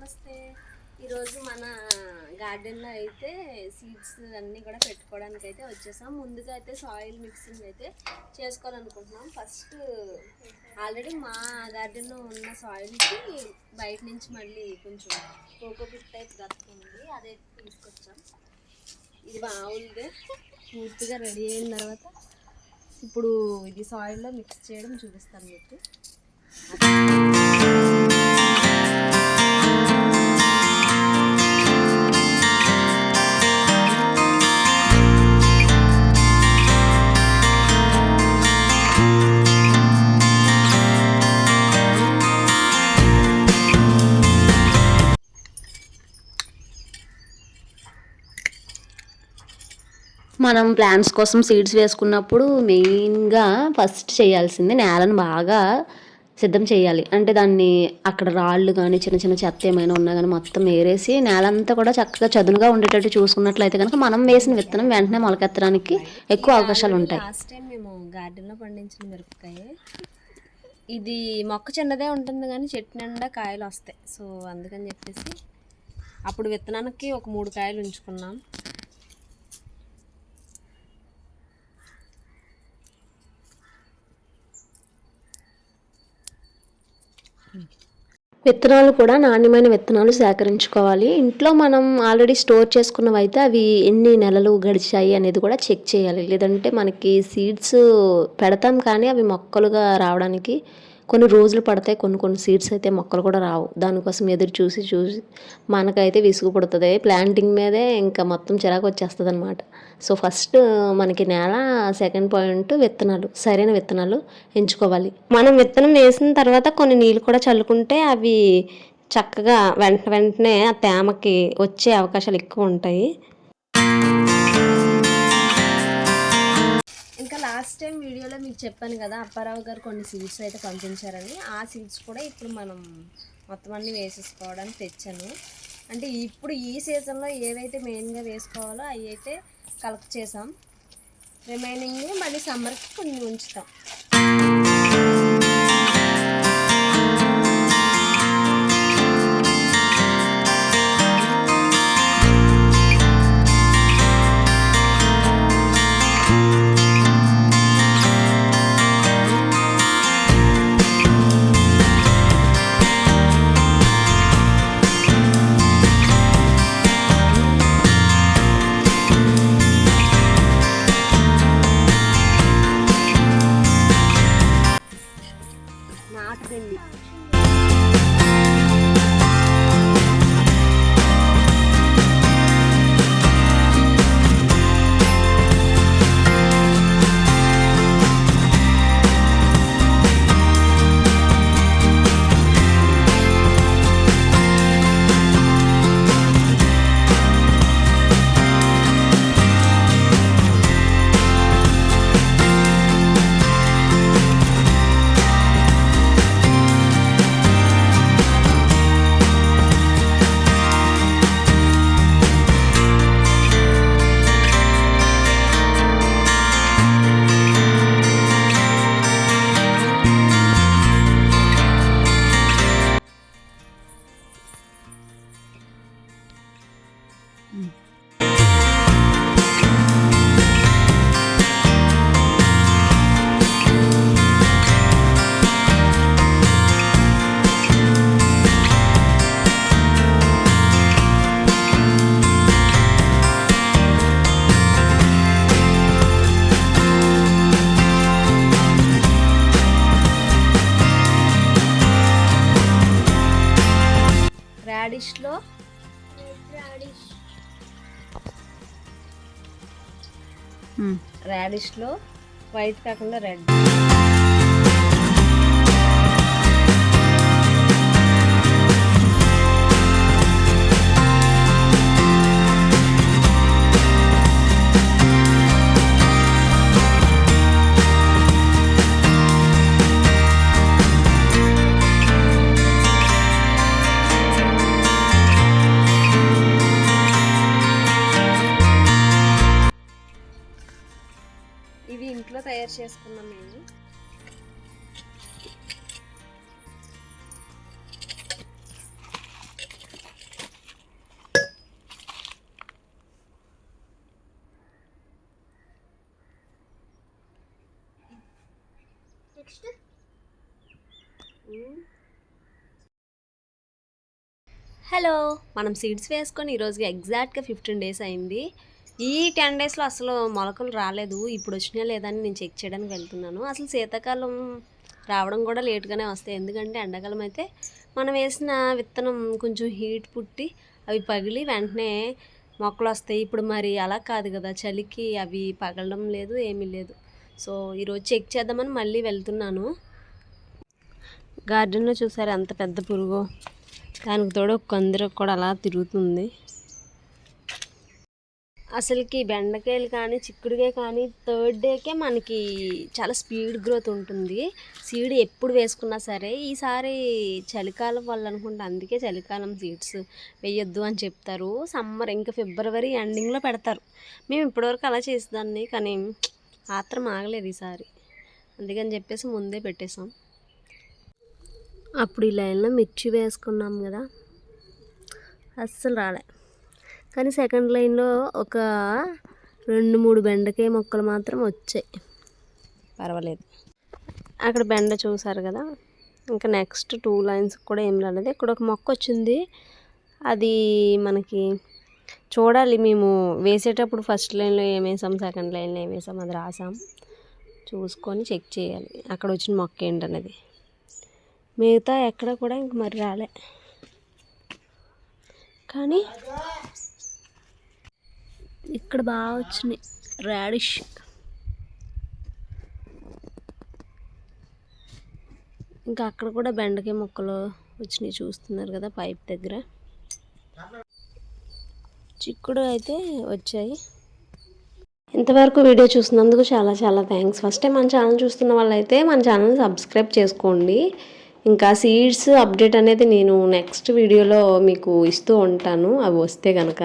నమస్తే. ఈరోజు మన గార్డెన్లో అయితే సీడ్స్ అన్నీ కూడా పెట్టుకోవడానికి అయితే వచ్చేసాం. ముందుగా అయితే సాయిల్ మిక్సింగ్ అయితే చేసుకోవాలనుకుంటున్నాం. ఫస్ట్ ఆల్రెడీ మా గార్డెన్లో ఉన్న సాయిల్కి బయట నుంచి మళ్ళీ కొంచెం కోకోపిట్ టైప్ దక్కుతుంది, అదే తీసుకొచ్చాం. ఇది బాగుంది. పూర్తిగా రెడీ అయిన తర్వాత ఇప్పుడు ఇది సాయిల్లో మిక్స్ చేయడం చూపిస్తాను మీకు. మనం ప్లాంట్స్ కోసం సీడ్స్ వేసుకున్నప్పుడు మెయిన్గా ఫస్ట్ చేయాల్సింది నేలను బాగా సిద్ధం చేయాలి. అంటే దాన్ని అక్కడ రాళ్ళు కానీ చిన్న చిన్న చెత్త ఏమైనా ఉన్నా కానీ మొత్తం ఏరేసి నేలంతా కూడా చక్కగా చదునుగా ఉండేటట్టు చూసుకున్నట్లయితే కనుక మనం వేసిన విత్తనం వెంటనే మొలకెత్తడానికి ఎక్కువ అవకాశాలు ఉంటాయి. లాస్ట్ టైం మేము గార్డెన్లో పండించిన మిరపకాయ, ఇది మొక్క చిన్నదే ఉంటుంది కానీ చెట్టు నిండా కాయలు వస్తాయి. సో అందుకని చెప్పేసి అప్పుడు విత్తనానికి ఒక 3 కాయలు ఉంచుకున్నాం. విత్తనాలు కూడా నాణ్యమైన విత్తనాలు సేకరించుకోవాలి. ఇంట్లో మనం ఆల్రెడీ స్టోర్ చేసుకున్నవి అయితే అవి ఎన్ని నెలలు గడిచాయి అనేది కూడా చెక్ చేయాలి. లేదంటే మనకి సీడ్స్ పెడతాం కానీ అవి మొక్కలుగా రావడానికి కొన్ని రోజులు పడతాయి. కొన్ని సీడ్స్ అయితే మొక్కలు కూడా రావు. దానికోసం ఎదురు చూసి మనకైతే విసుగు పుడుతుంది. ప్లాంటింగ్ మీదే ఇంకా మొత్తం చిరాకు వచ్చేస్తుంది అనమాట. సో ఫస్ట్ మనకి నేల, సెకండ్ పాయింట్ విత్తనాలు, సరైన విత్తనాలు ఎంచుకోవాలి. మనం విత్తనం వేసిన తర్వాత కొన్ని నీళ్ళు కూడా చల్లుకుంటే అవి చక్కగా వెంటనే ఆ తేమకి వచ్చే అవకాశాలు ఎక్కువ ఉంటాయి. ఇంకా లాస్ట్ టైం వీడియోలో మీకు చెప్పాను కదా, అప్పారావు గారు కొన్ని సీడ్స్ అయితే పంపించారని. ఆ సీడ్స్ కూడా ఇప్పుడు మనం మొత్తం అన్నీ వేసేసుకోవడానికి తెచ్చాను. అంటే ఇప్పుడు ఈ సీజన్లో ఏవైతే మెయిన్గా వేసుకోవాలో అవి అయితే కలెక్ట్ చేసాం. రిమైనింగ్ మళ్ళీ సమ్మర్కి కొన్ని ఉంచుతాం. రాడిష్లో వైట్ కాకుండా రెడ్. ఇవి ఇంట్లో తయారు చేసుకున్నాం మేము. నెక్స్ట్ హలో, మనం సీడ్స్ వేసుకొని ఈరోజుకి ఎగ్జాక్ట్గా 15 డేస్ అయింది. ఈ 10 డేస్లో అసలు మొలకలు రాలేదు. ఇప్పుడు వచ్చినా లేదని నేను చెక్ చేయడానికి వెళ్తున్నాను. అసలు శీతాకాలం రావడం కూడా లేట్గానే వస్తాయి, ఎందుకంటే ఎండాకాలం అయితే మనం వేసిన విత్తనం కొంచెం హీట్ పుట్టి అవి పగిలి వెంటనే మొక్కలు వస్తాయి. ఇప్పుడు మరి అలా కాదు కదా, చలికి అవి పగలడం లేదు, ఏమీ లేదు. సో ఈరోజు చెక్ చేద్దామని మళ్ళీ వెళ్తున్నాను. గార్డెన్లో చూసారు ఎంత పెద్ద పురుగు, దానికి తోడు కొందరు కూడా అలా తిరుగుతుంది. అసలుకి బెండకాయలు కానీ చిక్కుడుకాయ కానీ 3rd డేకే మనకి చాలా స్పీడ్ గ్రోత్ ఉంటుంది. సీడ్ ఎప్పుడు వేసుకున్నా సరే, ఈసారి చలికాలం వల్ల అనుకుంటా, అందుకే చలికాలం సీడ్స్ వేయొద్దు అని చెప్తారు. సమ్మర్ ఇంకా ఫిబ్రవరి ఎండింగ్లో పెడతారు. మేము ఇప్పటివరకు అలా చేసేదాన్ని, కానీ ఆత్రం ఆగలేదు ఈసారి, అందుకని చెప్పేసి ముందే పెట్టేసాం. అప్పుడు ఈ లైన్లో మిర్చి వేసుకున్నాం కదా, అస్సలు రాలే. కానీ సెకండ్ లైన్లో ఒక 2-3 బెండకాయ మొక్కలు మాత్రం వచ్చాయి, పర్వాలేదు. అక్కడ బెండ చూసారు కదా, ఇంకా నెక్స్ట్ 2 లైన్స్ కూడా ఏం రాలేదు. ఇక్కడ ఒక మొక్క వచ్చింది, అది మనకి చూడాలి. మేము వేసేటప్పుడు ఫస్ట్ లైన్లో ఏం వేసాం, సెకండ్ లైన్లో ఏం వేసాం అది రాసాం, చూసుకొని చెక్ చేయాలి అక్కడ వచ్చిన మొక్క ఏంటనేది. మిగతా ఎక్కడ కూడా ఇంక మరి రాలే. కానీ ఇక్కడ బాగా వచ్చినాయి రాడిష్. ఇంకా అక్కడ కూడా బెండకాయ మొక్కలు వచ్చినాయి, చూస్తున్నారు కదా పైప్ దగ్గర. చిక్కుడు అయితే వచ్చాయి. ఇంతవరకు వీడియో చూసినందుకు చాలా చాలా థ్యాంక్స్. ఫస్ట్ టైం మన ఛానల్ చూస్తున్న వాళ్ళైతే మన ఛానల్ సబ్స్క్రైబ్ చేసుకోండి. ఇంకా సీడ్స్ అప్డేట్ అనేది నేను నెక్స్ట్ వీడియోలో మీకు ఇస్తూ ఉంటాను, అవి వస్తే కనుక.